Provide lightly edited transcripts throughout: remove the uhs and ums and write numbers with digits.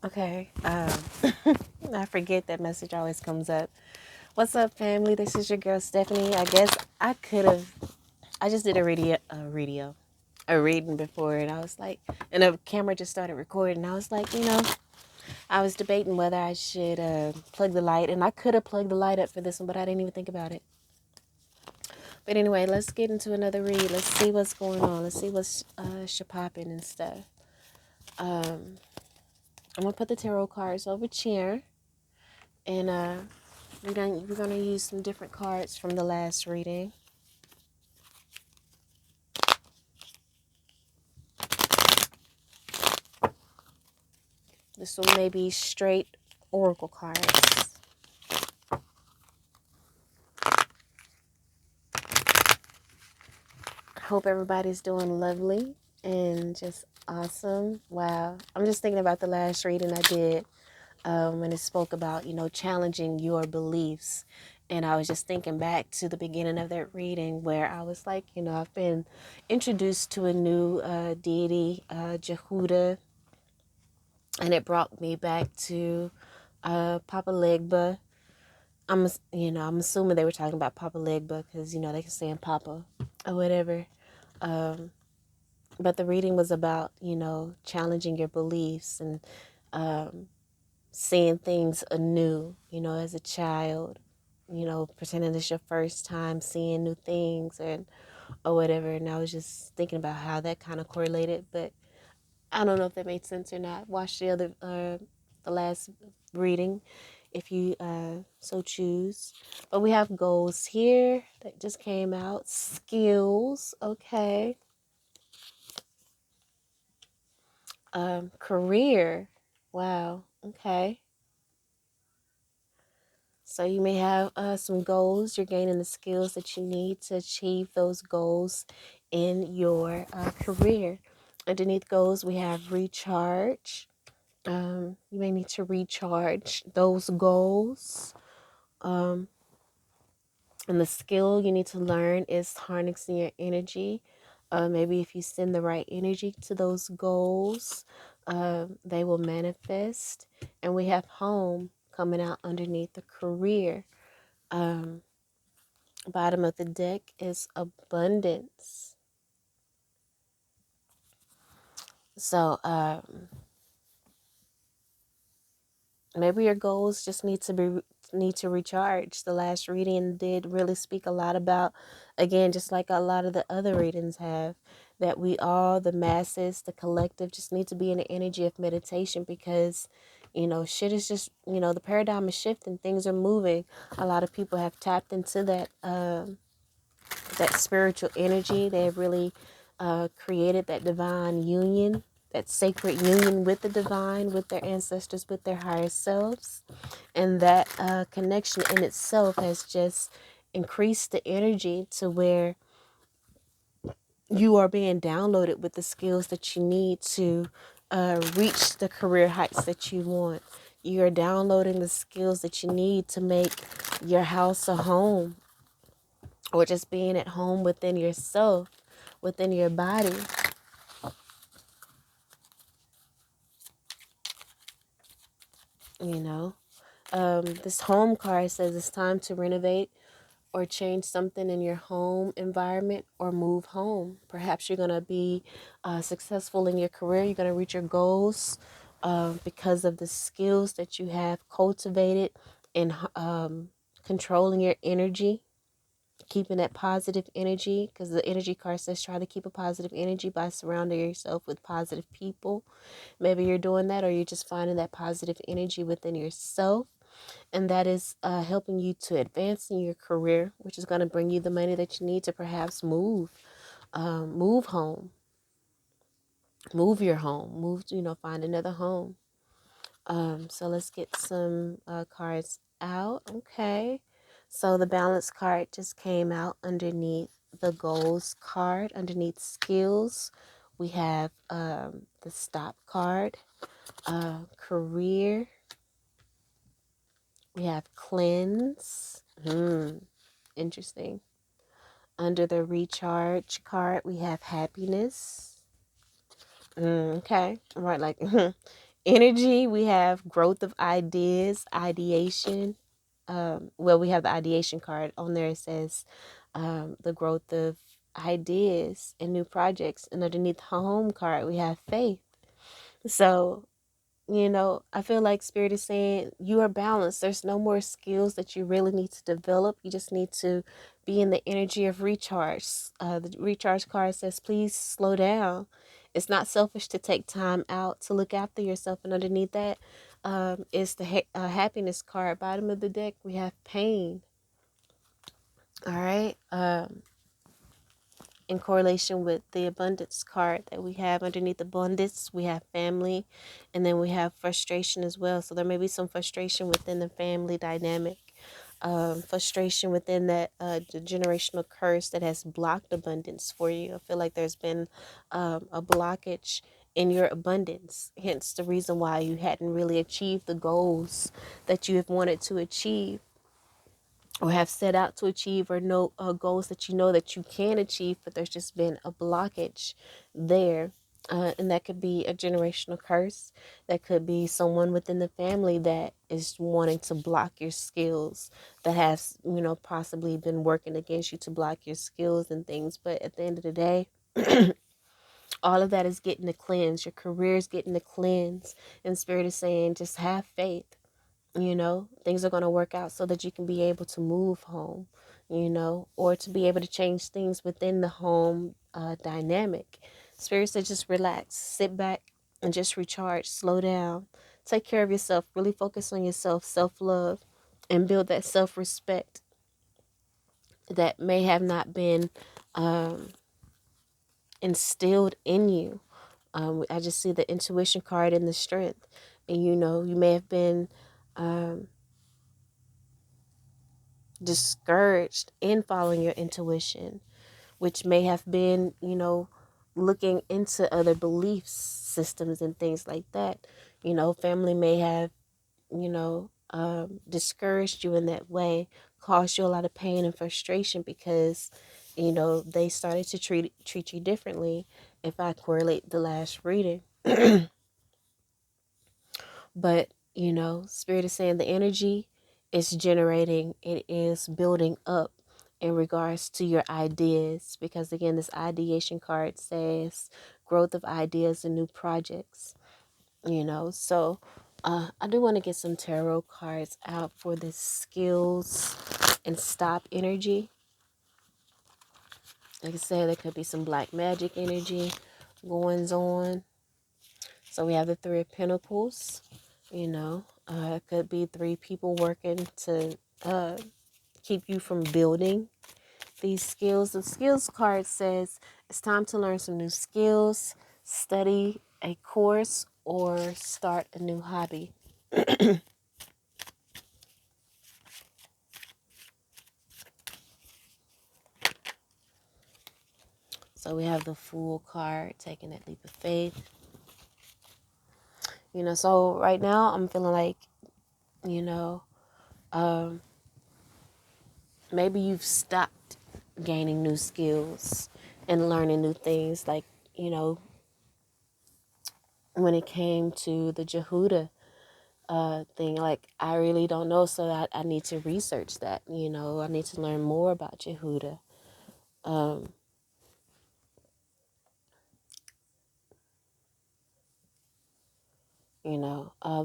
Okay. I forget that message always comes up. What's up, family? This is your girl Stephanie. I guess I could have. I just did a reading before, and I was like, and the camera just started recording. I was like, I was debating whether I should plug the light, and I could have plugged the light up for this one, but I didn't even think about it. But anyway, let's get into another read. Let's see what's going on. Let's see what's popping and stuff. Um, I'm gonna put the tarot cards over chair, and we're gonna use some different cards from the last reading. This one may be straight oracle cards. Hope everybody's doing lovely and just awesome. Wow, I'm just thinking about the last reading I did when it spoke about challenging your beliefs. And I was just thinking back to the beginning of that reading where I was like, I've been introduced to a new deity, Jehuda, and it brought me back to Papa Legba. I'm assuming they were talking about Papa Legba because they can say Papa or whatever. Um, but the reading was about challenging your beliefs and um, seeing things anew. As a child, pretending it's your first time seeing new things or whatever. And I was just thinking about how that kind of correlated, but I don't know if that made sense or not. Watch the last reading if you so choose. But we have goals here that just came out. Skills, okay. Career, wow, okay. So you may have some goals. You're gaining the skills that you need to achieve those goals in your career. Underneath goals, we have recharge. You may need to recharge those goals. Um, and the skill you need to learn is harnessing your energy. Maybe if you send the right energy to those goals, they will manifest. And we have home coming out underneath the career. Um, Bottom of the deck is abundance. So maybe your goals just need to recharge. The last reading did really speak a lot about, again, just like a lot of the other readings have, that we all, the masses, the collective, just need to be in the energy of meditation because shit is just, the paradigm is shifting, things are moving. A lot of people have tapped into that spiritual energy. They have really created that divine union, that sacred union with the divine, with their ancestors, with their higher selves. And that connection in itself has just increased the energy to where you are being downloaded with the skills that you need to reach the career heights that you want. You are downloading the skills that you need to make your house a home, or just being at home within yourself, within your body. This home card says it's time to renovate or change something in your home environment or move home. Perhaps you're going to be successful in your career. You're going to reach your goals because of the skills that you have cultivated in controlling your energy, keeping that positive energy, because the energy card says try to keep a positive energy by surrounding yourself with positive people. Maybe you're doing that, or you're just finding that positive energy within yourself, and that is helping you to advance in your career, which is going to bring you the money that you need to perhaps move home, move your home, find another home. So let's get some cards out. Okay. So the balance card just came out underneath the goals card. Underneath skills, we have the stop card, career. We have cleanse. Interesting. Under the recharge card, we have happiness. Okay. Right, like energy, we have growth of ideas, ideation. Well, we have the ideation card on there. It says the growth of ideas and new projects. And underneath the home card, we have faith. So, I feel like Spirit is saying you are balanced. There's no more skills that you really need to develop. You just need to be in the energy of recharge. The recharge card says, please slow down. It's not selfish to take time out to look after yourself. And underneath that is the happiness card. Bottom of the deck, we have pain. All right. In correlation with the abundance card that we have underneath abundance, we have family, and then we have frustration as well. So there may be some frustration within the family dynamic, frustration within that the generational curse that has blocked abundance for you. I feel like there's been a blockage in your abundance, hence the reason why you hadn't really achieved the goals that you have wanted to achieve or have set out to achieve, or know goals that you know that you can achieve, but there's just been a blockage there. And that could be a generational curse. That could be someone within the family that is wanting to block your skills, that has, possibly been working against you to block your skills and things. But at the end of the day, all of that is getting to cleanse. Your career is getting to cleanse. And Spirit is saying, just have faith. Things are going to work out so that you can be able to move home, or to be able to change things within the home dynamic. Spirit says just relax, sit back, and just recharge, slow down, take care of yourself, really focus on yourself, self-love, and build that self-respect that may have not been um, instilled in you. I just see the intuition card and the strength. And, you may have been discouraged in following your intuition, which may have been, looking into other belief systems and things like that. Family may have, discouraged you in that way, caused you a lot of pain and frustration because, they started to treat you differently. If I correlate the last reading, but Spirit is saying the energy is generating, it is building up in regards to your ideas, because again, this ideation card says growth of ideas and new projects. So I do want to get some tarot cards out for the skills and stop energy. Like I said, there could be some black magic energy goings on. So we have the Three of Pentacles. It could be three people working to keep you from building these skills. The skills card says it's time to learn some new skills, study a course, or start a new hobby. So we have the Fool card, taking that leap of faith. So right now I'm feeling like, you know, um, maybe you've stopped gaining new skills and learning new things. Like, when it came to the Jehuda thing, like, I really don't know, so I need to research that. I need to learn more about Jehuda. Um,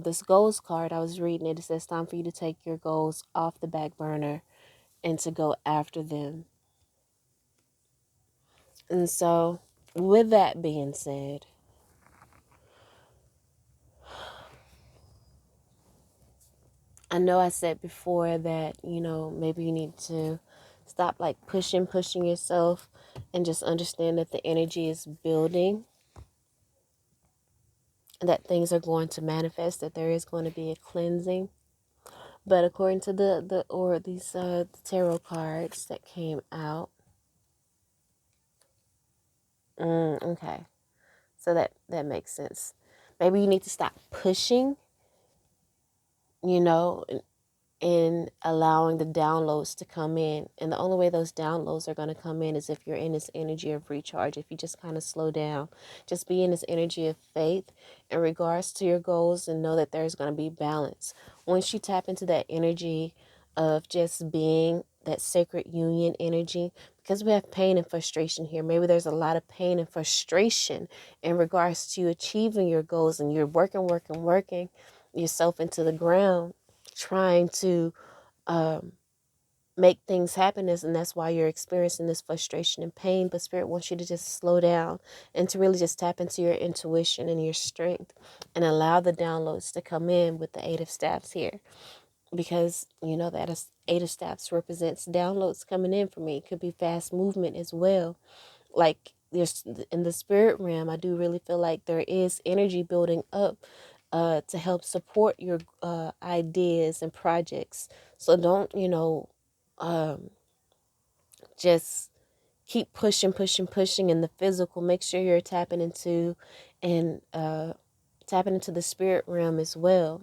this goals card, I was reading it. It says time for you to take your goals off the back burner and to go after them. And so, with that being said, I know I said before that, maybe you need to stop like pushing yourself and just understand that the energy is building, that things are going to manifest, that there is going to be a cleansing. But according to these tarot cards that came out, okay, so that makes sense. Maybe you need to stop pushing, you know, in allowing the downloads to come in. And the only way those downloads are going to come in is if you're in this energy of recharge. If you just kind of slow down, just be in this energy of faith in regards to your goals and know that there's going to be balance. Once you tap into that energy of just being that sacred union energy, because we have pain and frustration here. Maybe there's a lot of pain and frustration in regards to achieving your goals, and you're working yourself into the ground trying to make things happen, and that's why you're experiencing this frustration and pain. But Spirit wants you to just slow down and to really just tap into your intuition and your strength and allow the downloads to come in with the Eight of Staffs here, because you know that Eight of Staffs represents downloads coming in for me. It could be fast movement as well. Like there's in the spirit realm, I do really feel like there is energy building up to help support your ideas and projects. So don't, just keep pushing in the physical. Make sure you're and tapping into the spirit realm as well.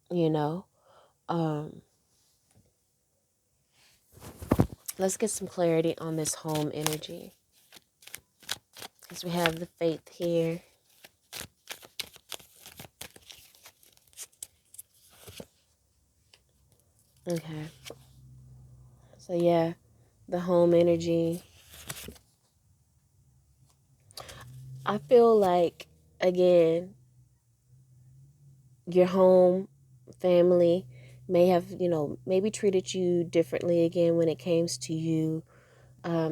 You know, um, let's get some clarity on this home energy, because we have the faith here. Okay, so yeah, the home energy. I feel like, again, your home family may have, maybe treated you differently again when it comes to you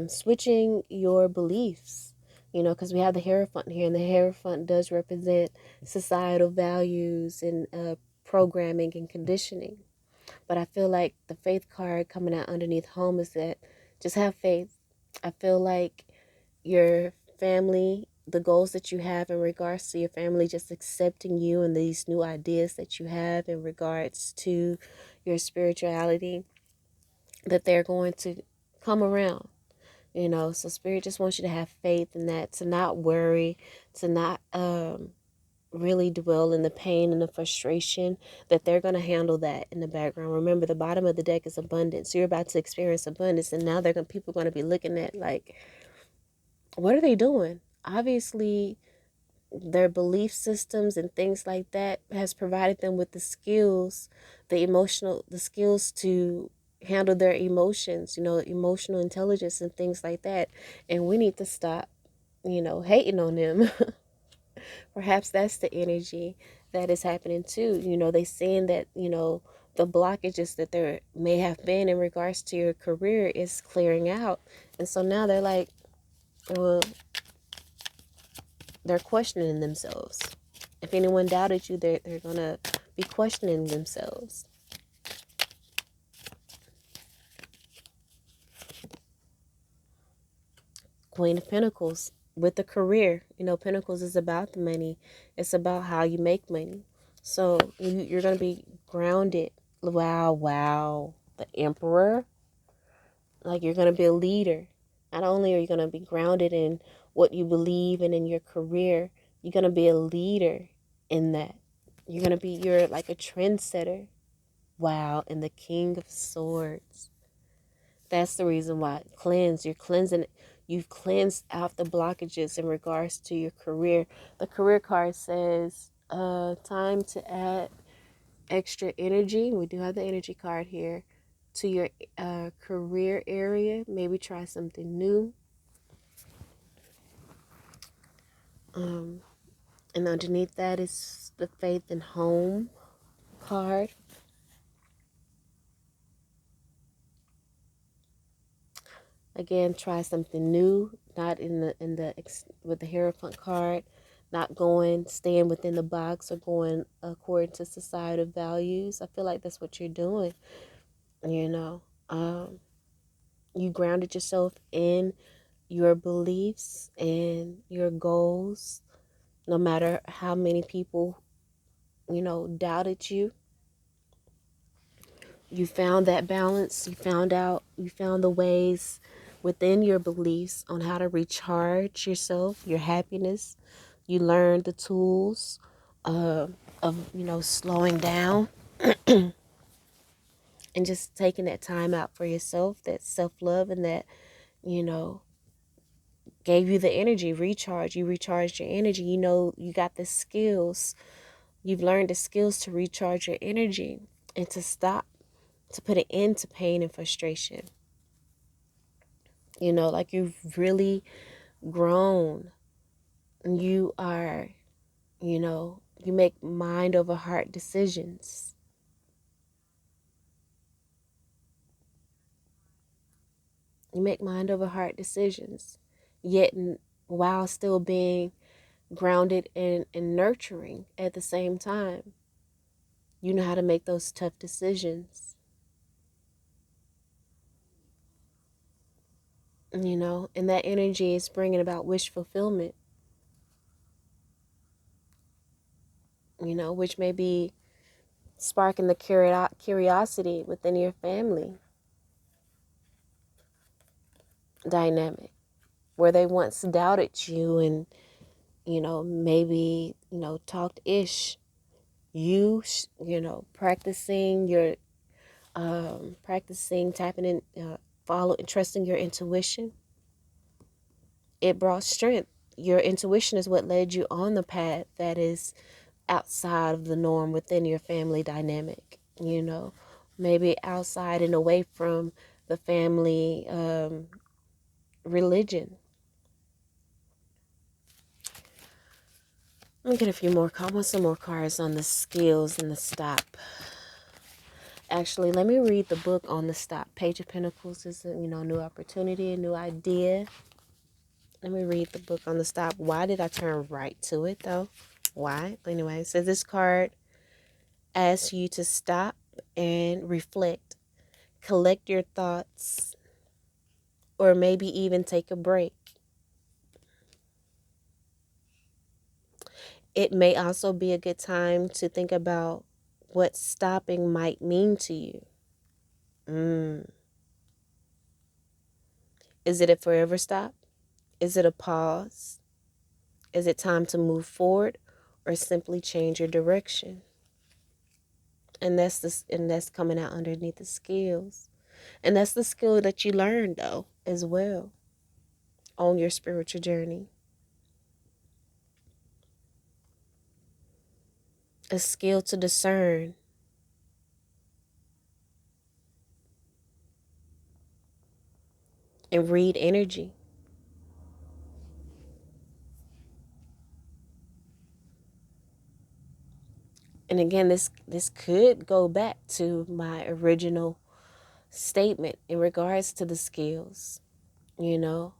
switching your beliefs, because we have the Hierophant here, and the Hierophant does represent societal values and programming and conditioning. But I feel like the faith card coming out underneath home is that just have faith. I feel like your family, the goals that you have in regards to your family, just accepting you and these new ideas that you have in regards to your spirituality, that they're going to come around. So Spirit just wants you to have faith in that, to not worry, to not really dwell in the pain and the frustration, that they're going to handle that in the background. Remember, the bottom of the deck is abundance. So you're about to experience abundance, and now people are going to be looking at like, what are they doing? Obviously, their belief systems and things like that has provided them with the skills, the skills to handle their emotions, emotional intelligence and things like that. And we need to stop, hating on them. Perhaps that's the energy that is happening too. They saying that, the blockages that there may have been in regards to your career is clearing out. And so now they're like, well, they're questioning themselves. If anyone doubted you, they're going to be questioning themselves. Queen of Pentacles with the career. Pentacles is about the money. It's about how you make money. So you're going to be grounded. Wow. The Emperor. Like, you're going to be a leader. Not only are you going to be grounded in what you believe and in your career, you're going to be a leader in that. You're like a trendsetter. Wow. And the King of Swords. That's the reason why. You're cleansing. You've cleansed out the blockages in regards to your career. The career card says, time to add extra energy. We do have the energy card here, to your career area. Maybe try something new. And underneath that is the faith and home card. Again, try something new, not with the Hierophant card, not staying within the box or going according to societal values. I feel like that's what you're doing. You grounded yourself in your beliefs and your goals, no matter how many people, doubted you. You found that balance. You found the ways within your beliefs on how to recharge yourself, your happiness. You learned the tools of slowing down. And just taking that time out for yourself, that self-love, and that, you know, gave you the energy, recharge. You recharged your energy. You know, you got the skills. You've learned the skills to recharge your energy and to stop, to put an end to pain and frustration. You know, like you've really grown. You are, you know, you make mind over heart decisions. You make mind over heart decisions, yet while still being grounded and nurturing at the same time. You know how to make those tough decisions, you know, and that energy is bringing about wish fulfillment, you know, which may be sparking the curiosity within your family dynamic where they once doubted you and, you know, maybe, you know, talked ish. You know, practicing tapping in, follow and trusting your intuition. It brought strength. Your intuition is what led you on the path that is outside of the norm within your family dynamic, you know, maybe outside and away from the family religion. Let me get a few more. I want some more cards on the skills and the stop. Actually, let me read the book on the stop. Page of Pentacles is a, you know, new opportunity, a new idea. Let me read the book on the stop. Why did I turn right to it though? Why? Anyway, so this card asks you to stop and reflect, collect your thoughts, or maybe even take a break. It may also be a good time to think about what stopping might mean to you. Is it a forever stop? Is it a pause? Is it time to move forward or simply change your direction? And that's coming out underneath the skills. And that's the skill that you learned though as well on your spiritual journey. A skill to discern and read energy. And again, this could go back to my original statement in regards to the skills. You know,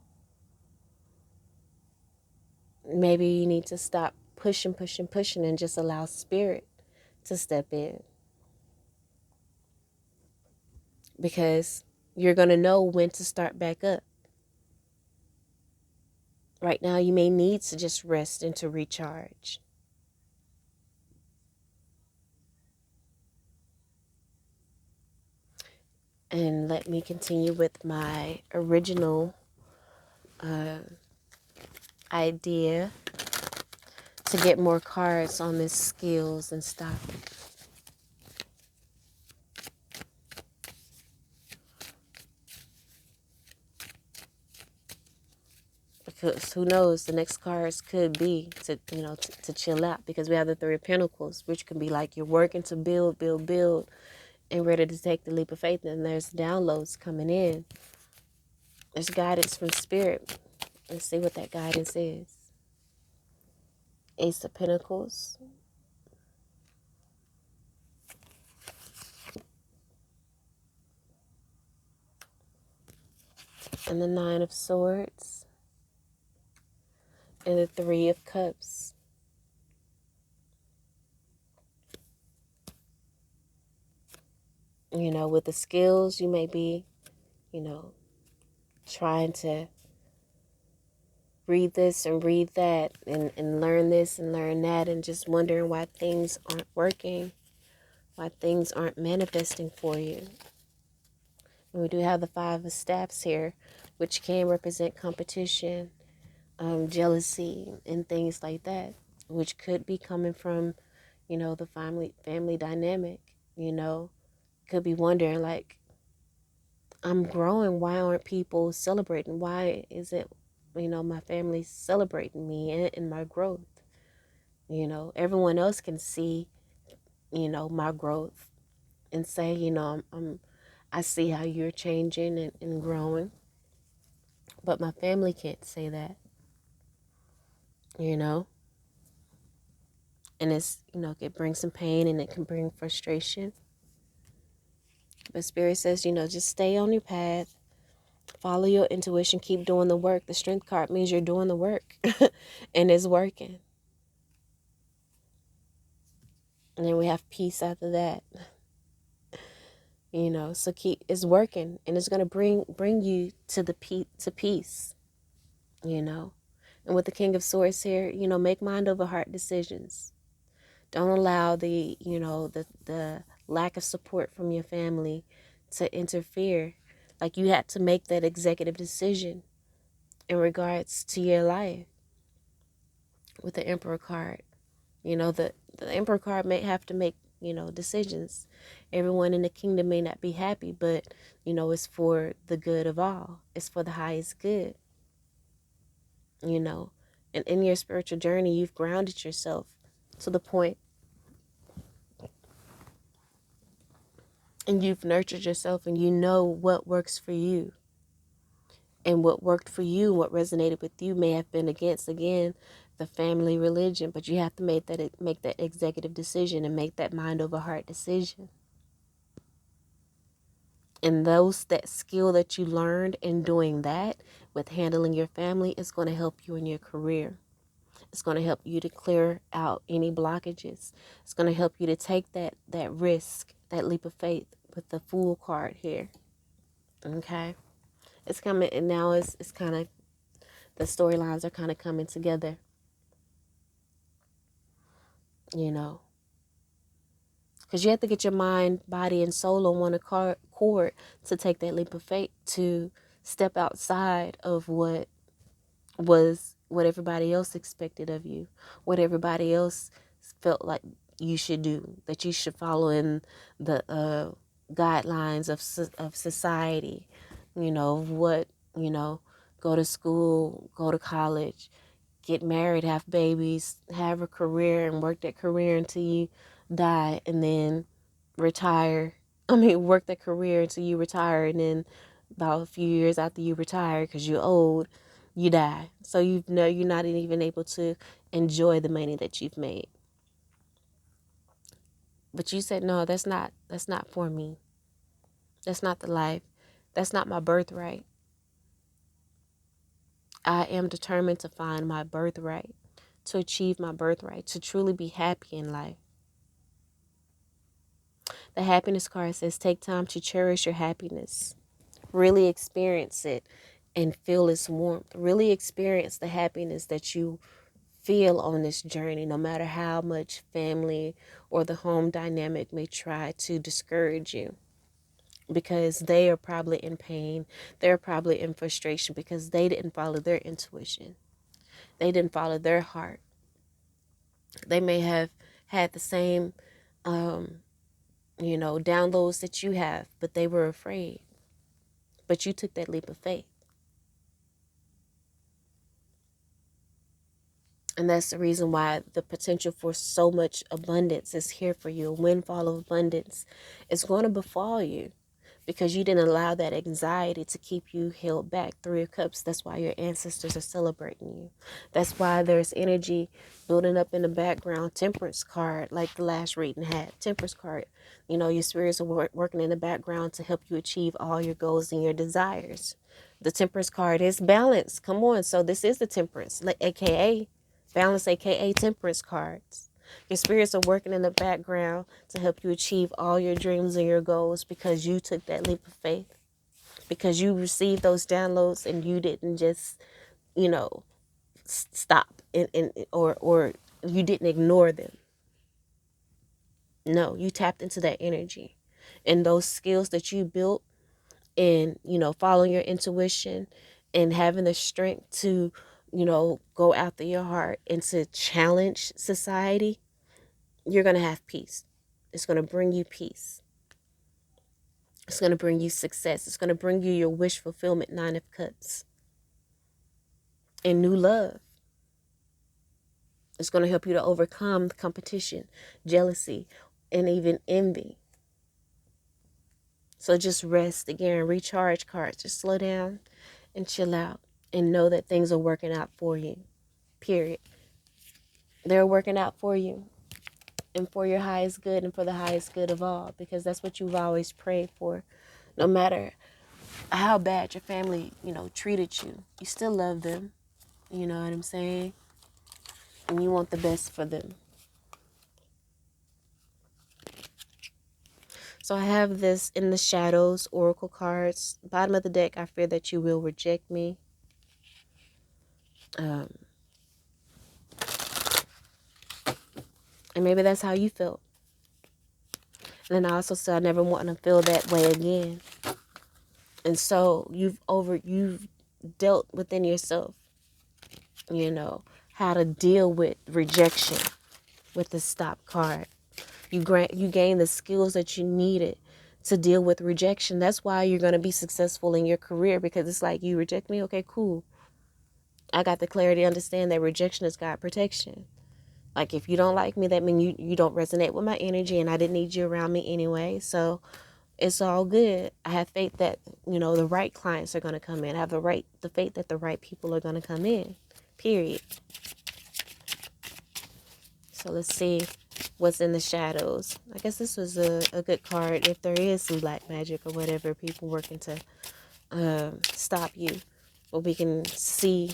maybe you need to stop pushing, pushing, pushing and just allow spirit to step in, because you're going to know when to start back up. Right now, you may need to just rest and to recharge. And let me continue with my original idea to get more cards on this skills and stuff. Because who knows, the next cards could be to, you know, to chill out, because we have the Three of Pentacles, which can be like you're working to build, build, build, and ready to take the leap of faith. And there's downloads coming in. There's guidance from spirit. Let's see what that guidance is. Ace of Pentacles. And the Nine of Swords. And the Three of Cups. You know, with the skills, you may be, you know, trying to read this and read that and learn this and learn that, and just wondering why things aren't working, why things aren't manifesting for you. And we do have the Five of Staffs here, which can represent competition, jealousy, and things like that, which could be coming from, you know, the family dynamic. you know, could be wondering like, I'm growing. Why aren't people celebrating? Why is it, my family celebrating me and my growth? Everyone else can see, my growth and say, I see how you're changing and growing, but my family can't say that, you know, and it brings some pain and it can bring frustration. But Spirit says, just stay on your path, follow your intuition, keep doing the work. The strength card means you're doing the work and it's working. And then we have peace after that, so it's working and it's going to bring you to peace, you know. And with the King of Swords here, make mind over heart decisions. Don't allow the lack of support from your family to interfere. Like, you had to make that executive decision in regards to your life with the Emperor card. The Emperor card may have to make, decisions. Everyone in the kingdom may not be happy, but, it's for the good of all. It's for the highest good, you know. And in your spiritual journey, you've grounded yourself to the point, and you've nurtured yourself, and you know what works for you. And what worked for you, what resonated with you, may have been against, again, the family religion. But you have to make that executive decision and make that mind over heart decision. And that skill that you learned in doing that with handling your family is going to help you in your career. It's going to help you to clear out any blockages. It's going to help you to take that risk, that leap of faith with the Fool card here. Okay? It's coming, and now it's kind of, the storylines are kind of coming together, because you have to get your mind, body, and soul on one accord to take that leap of faith, to step outside of what everybody else expected of you, what everybody else felt like you should do, that you should follow in the guidelines of society, what, go to school, go to college, get married, have babies, have a career, and work that career until you die, and then retire. Work that career until you retire, and then about a few years after you retire, because you're old, you die. So you're not even able to enjoy the money that you've made. But you said, no, that's not for me. That's not the life. That's not my birthright. I am determined to find my birthright, to achieve my birthright, to truly be happy in life. The happiness card says, take time to cherish your happiness. Really experience it and feel its warmth. Really experience the happiness that you feel on this journey, no matter how much family or the home dynamic may try to discourage you. Because they are probably in pain. They're probably in frustration because they didn't follow their intuition. They didn't follow their heart. They may have had the same, downloads that you have, but they were afraid. But you took that leap of faith. And that's the reason why the potential for so much abundance is here for you. A windfall of abundance is going to befall you, because you didn't allow that anxiety to keep you held back. Three of Cups, that's why your ancestors are celebrating you. That's why there's energy building up in the background. Temperance card, like the last reading had. Temperance card, your spirits are working in the background to help you achieve all your goals and your desires. The Temperance card is balance. Come on. So this is the Temperance, aka balance, aka Temperance cards. Your spirits are working in the background to help you achieve all your dreams and your goals, because you took that leap of faith, because you received those downloads and you didn't just, stop or you didn't ignore them. No, you tapped into that energy and those skills that you built in, following your intuition and having the strength to, go after your heart and to challenge society. You're going to have peace. It's going to bring you peace. It's going to bring you success. It's going to bring you your wish fulfillment, 9 of Cups, and new love. It's going to help you to overcome the competition, jealousy, and even envy. So just rest again, recharge cards. Just slow down and chill out and know that things are working out for you. Period. They're working out for you and for your highest good and for the highest good of all, because that's what you've always prayed for. No matter how bad your family, treated you, you still love them. You know what I'm saying? And you want the best for them. So I have this in the shadows, oracle cards. Bottom of the deck, I fear that you will reject me. And maybe that's how you felt. And then I also said I never want to feel that way again. And so you've dealt within yourself, how to deal with rejection with the stop card. You gain the skills that you needed to deal with rejection. That's why you're going to be successful in your career, because it's like, you reject me? Okay, cool. I got the clarity to understand that rejection is God protection. Like, if you don't like me, that means you don't resonate with my energy, and I didn't need you around me anyway. So it's all good. I have faith that, the right clients are going to come in. I have the faith that the right people are going to come in, period. So let's see what's in the shadows. I guess this was a good card. If there is some black magic or whatever, people working to stop you. But we can see,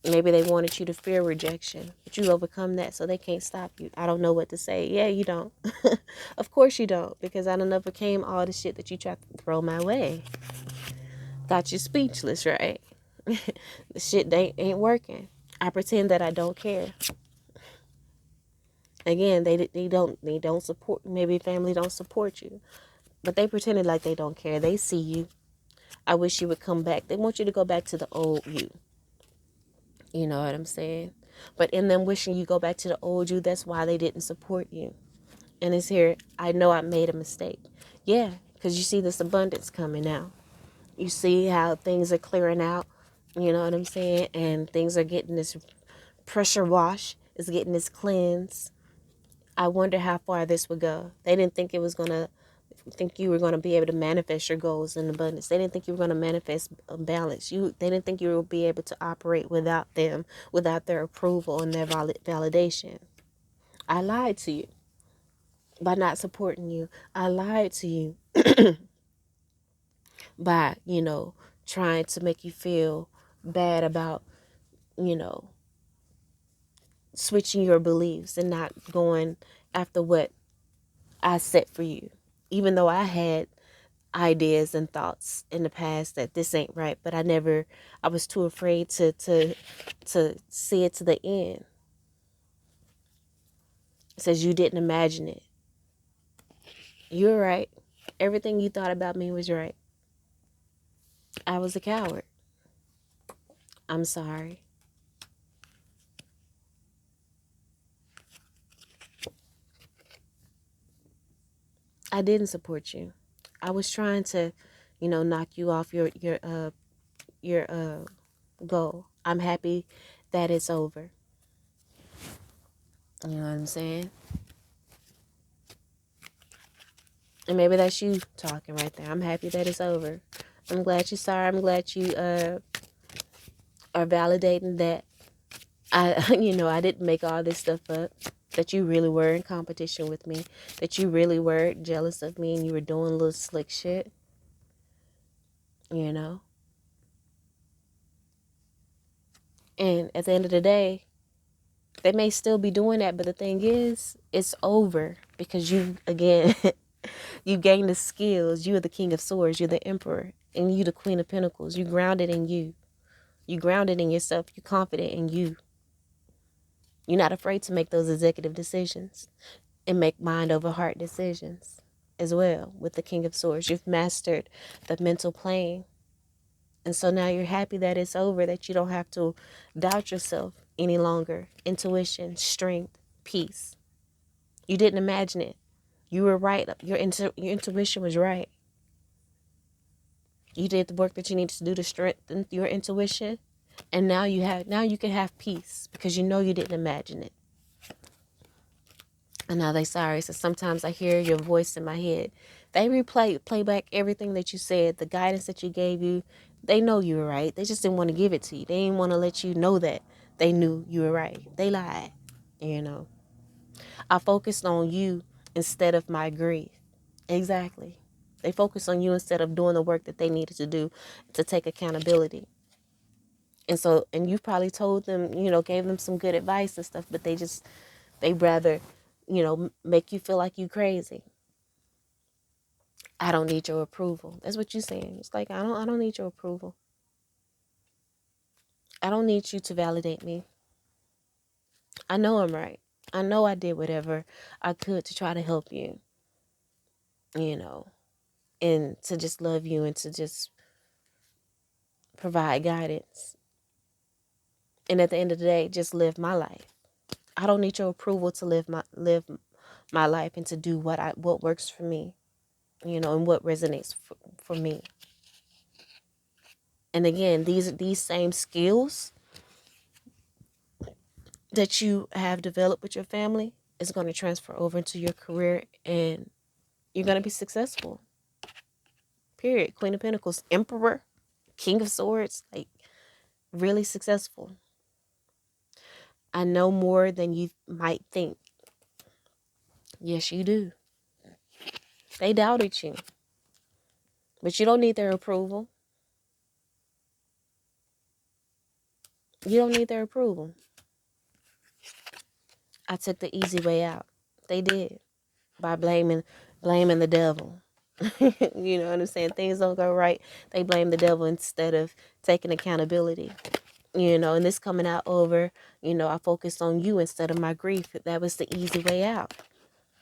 maybe they wanted you to fear rejection, but you overcome that, so they can't stop you. I don't know what to say. Yeah, you don't. Of course you don't, because I done overcame all the shit that you tried to throw my way. Got you speechless, right? The shit ain't working. I pretend that I don't care. Again, they don't support. Maybe family don't support you, but they pretended like they don't care. They see you. I wish you would come back. They want you to go back to the old you. You know what I'm saying? But in them wishing you go back to the old you, that's why they didn't support you. And it's here, I know I made a mistake. Yeah, because you see this abundance coming now. You see how things are clearing out. You know what I'm saying? And things are getting this pressure wash. It's getting this cleanse. I wonder how far this would go. They didn't think you were going to be able to manifest your goals in abundance. They didn't think you were going to manifest balance. They didn't think you would be able to operate without them, without their approval and their validation. I lied to you by not supporting you. I lied to you by, trying to make you feel bad about, switching your beliefs and not going after what I set for you. Even though I had ideas and thoughts in the past that this ain't right, but I was too afraid to see it to the end. It says you didn't imagine it. You're right. Everything you thought about me was right. I was a coward. I'm sorry. I didn't support you. I was trying to, knock you off your goal. I'm happy that it's over. You know what I'm saying? And maybe that's you talking right there. I'm happy that it's over. I'm glad you're sorry. I'm glad you are validating that I didn't make all this stuff up. That you really were in competition with me. That you really were jealous of me and you were doing little slick shit. And at the end of the day, they may still be doing that, but the thing is, it's over because again, you gain the skills. You are the King of Swords. You're the Emperor, and you the Queen of Pentacles. You grounded in you. You grounded in yourself. You confident in you. You're not afraid to make those executive decisions and make mind over heart decisions as well with the King of Swords. You've mastered the mental plane. And so now you're happy that it's over, that you don't have to doubt yourself any longer. Intuition, strength, peace. You didn't imagine it. You were right. Your intuition was right. You did the work that you needed to do to strengthen your intuition, and now you can have peace because you know you didn't imagine it. And now they sorry. So sometimes I hear your voice in my head. They play back everything that you said, the guidance that you gave you. They know you were right. They just didn't want to give it to you. They didn't want to let you know that they knew you were right. They lied. You know. I focused on you instead of my grief. Exactly. They focused on you instead of doing the work that they needed to do to take accountability. And you probably told them, gave them some good advice and stuff, but they rather, make you feel like you crazy. I don't need your approval. That's what you're saying. It's like, I don't need your approval. I don't need you to validate me. I know I'm right. I know I did whatever I could to try to help you, you know, and to just love you and to just provide guidance. And at the end of the day, just live my life. I don't need your approval to live my life and to do what works for me, and what resonates for me. And again, these same skills that you have developed with your family is going to transfer over into your career, and you're going to be successful. Period. Queen of Pentacles, Emperor, King of Swords, like really successful. I know more than you might think. Yes, you do. They doubted you, but you don't need their approval. You don't need their approval. I took the easy way out. They did by blaming the devil. You know what I'm saying? Things don't go right. They blame the devil instead of taking accountability. And this coming out over, I focused on you instead of my grief. That was the easy way out.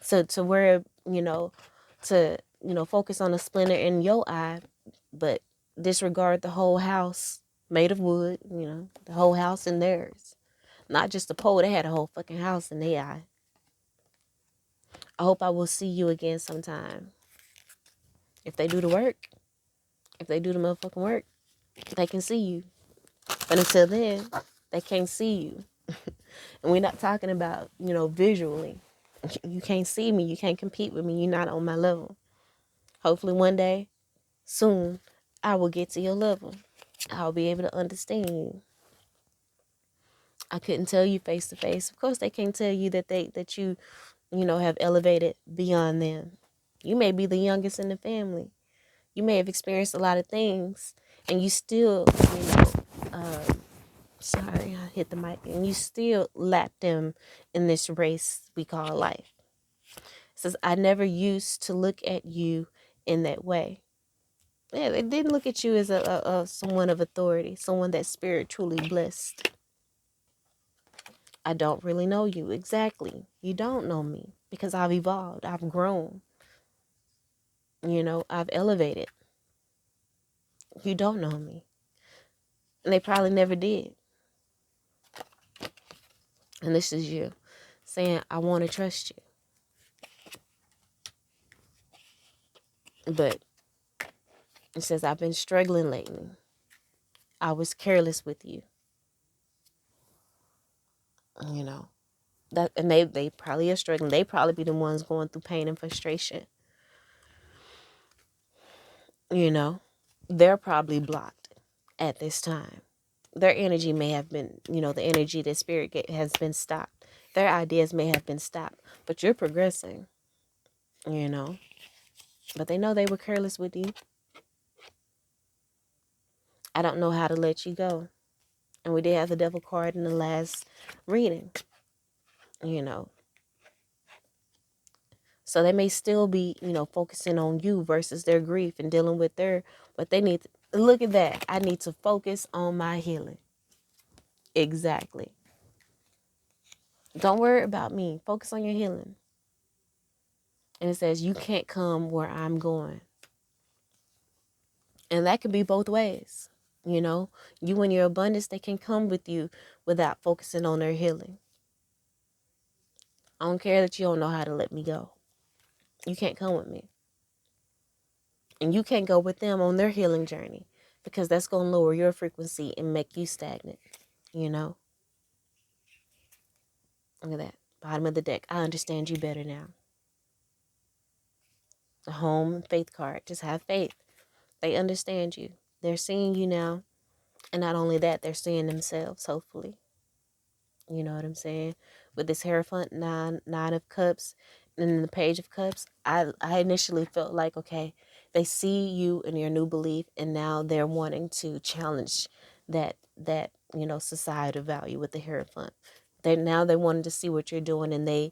So to where, focus on a splinter in your eye, but disregard the whole house made of wood, the whole house in theirs. Not just the pole, they had a whole fucking house in their eye. I hope I will see you again sometime. If they do the work, if they do the motherfucking work, they can see you. But until then, they can't see you. And we're not talking about, visually. You can't see me. You can't compete with me. You're not on my level. Hopefully one day, soon, I will get to your level. I'll be able to understand you. I couldn't tell you face to face. Of course, they can't tell you that you have elevated beyond them. You may be the youngest in the family. You may have experienced a lot of things, and you still, sorry, I hit the mic, and you still lap them in this race we call life. It says, I never used to look at you in that way. Yeah, they didn't look at you as a someone of authority, someone that's spiritually blessed. I don't really know you exactly. You don't know me because I've evolved. I've grown. I've elevated. You don't know me. And they probably never did. And this is you saying, I want to trust you. But it says, I've been struggling lately. I was careless with you. That, and they probably are struggling. They probably be the ones going through pain and frustration. They're probably blocked at this time. Their energy may have been, the energy that has been stopped. Their ideas may have been stopped, but you're progressing, but they know they were careless with you. I don't know how to let you go. And we did have the devil card in the last reading, So they may still be, focusing on you versus their grief and dealing with what they need. Look at that. I need to focus on my healing. Exactly. Don't worry about me. Focus on your healing. And it says, you can't come where I'm going. And that could be both ways. You and your abundance, they can come with you without focusing on their healing. I don't care that you don't know how to let me go. You can't come with me. And you can't go with them on their healing journey, because that's going to lower your frequency and make you stagnant. You know? Look at that. Bottom of the deck. I understand you better now. The home faith card. Just have faith. They understand you. They're seeing you now. And not only that, they're seeing themselves, hopefully. You know what I'm saying? With this Hierophant nine of cups and then the Page of Cups, I initially felt like, okay, they see you in your new belief, and now they're wanting to challenge that societal value with the Hierophant. They wanted to see what you're doing, and they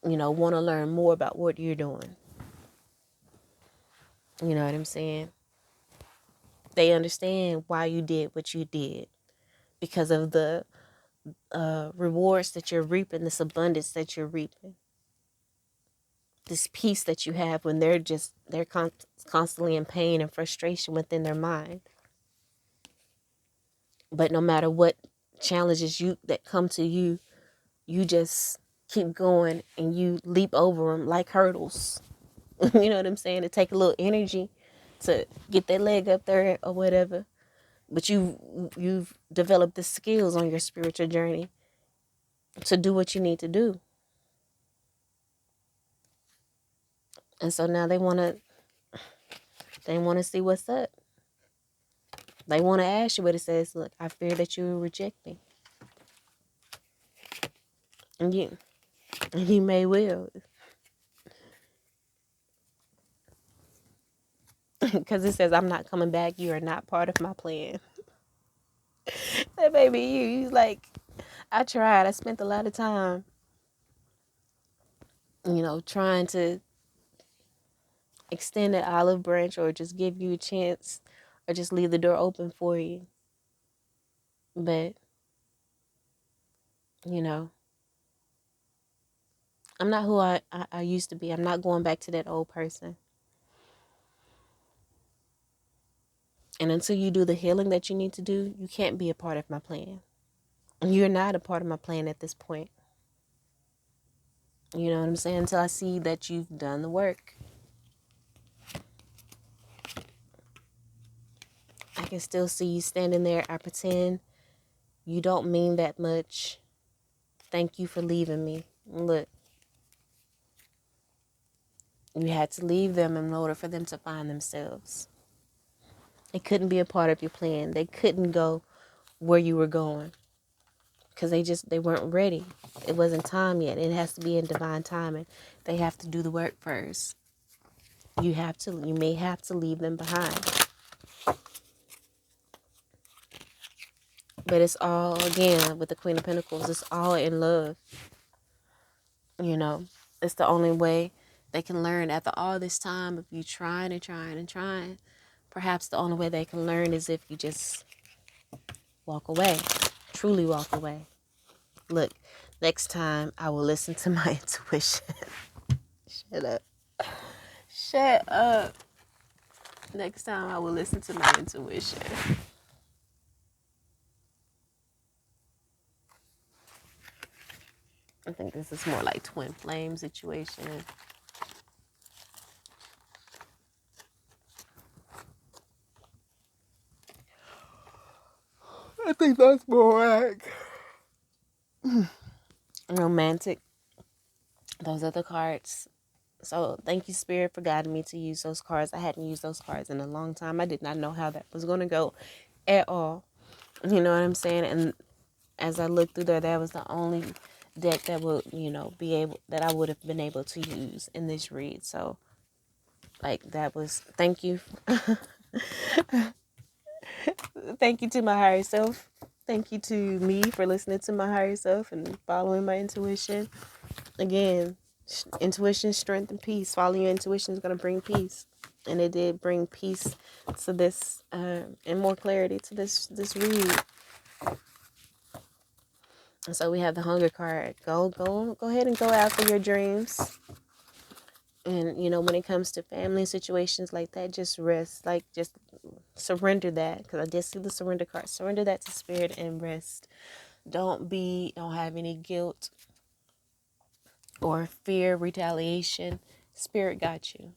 want to learn more about what you're doing. You know what I'm saying? They understand why you did what you did, because of the rewards that you're reaping, this abundance that you're reaping, this peace that you have when they're constantly in pain and frustration within their mind. But no matter what challenges that come to you, you just keep going and you leap over them like hurdles. You know what I'm saying? It take a little energy to get that leg up there or whatever. But you've developed the skills on your spiritual journey to do what you need to do. And so now they want to see what's up. They want to ask you, but it says, look, I fear that you will reject me. And you may will. Because it says, I'm not coming back. You are not part of my plan. That baby, you like, I tried. I spent a lot of time, trying to extend that olive branch or just give you a chance or just leave the door open for you. But, I'm not who I used to be. I'm not going back to that old person. And until you do the healing that you need to do, you can't be a part of my plan. You're not a part of my plan at this point. You know what I'm saying? Until I see that you've done the work. I can still see you standing there. I pretend you don't mean that much. Thank you for leaving me. Look, you had to leave them in order for them to find themselves. They couldn't be a part of your plan. They couldn't go where you were going because they weren't ready. It wasn't time yet. It has to be in divine timing. They have to do the work first. You may have to leave them behind. But it's all, again, with the Queen of Pentacles, it's all in love. It's the only way they can learn after all this time of you trying and trying and trying. Perhaps the only way they can learn is if you just walk away, truly walk away. Look, next time I will listen to my intuition. Shut up. Shut up. Next time I will listen to my intuition. I think this is more like twin flame situation. I think that's more like romantic. Those are the cards. So thank you, Spirit, for guiding me to use those cards. I hadn't used those cards in a long time. I did not know how that was going to go at all. You know what I'm saying? And as I looked through there, that was the only deck that would, that I would have been able to use in this read. So, thank you. Thank you to my higher self. Thank you to me for listening to my higher self and following my intuition. Again, intuition, strength, and peace. Following your intuition is going to bring peace. And it did bring peace to this and more clarity to this read. And so we have the hunger card. Go ahead and go after your dreams. And, when it comes to family situations like that, just rest. Just surrender that. Because I just see the surrender card. Surrender that to Spirit and rest. Don't have any guilt or fear, retaliation. Spirit got you.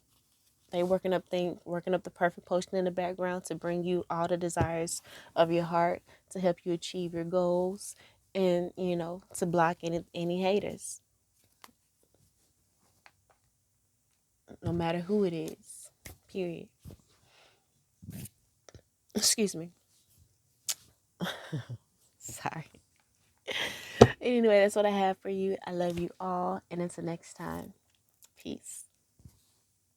They working up the perfect potion in the background to bring you all the desires of your heart, to help you achieve your goals, and to block any haters, no matter who it is. Period. Excuse me. Sorry. Anyway, that's what I have for you. I love you all, and until next time, peace.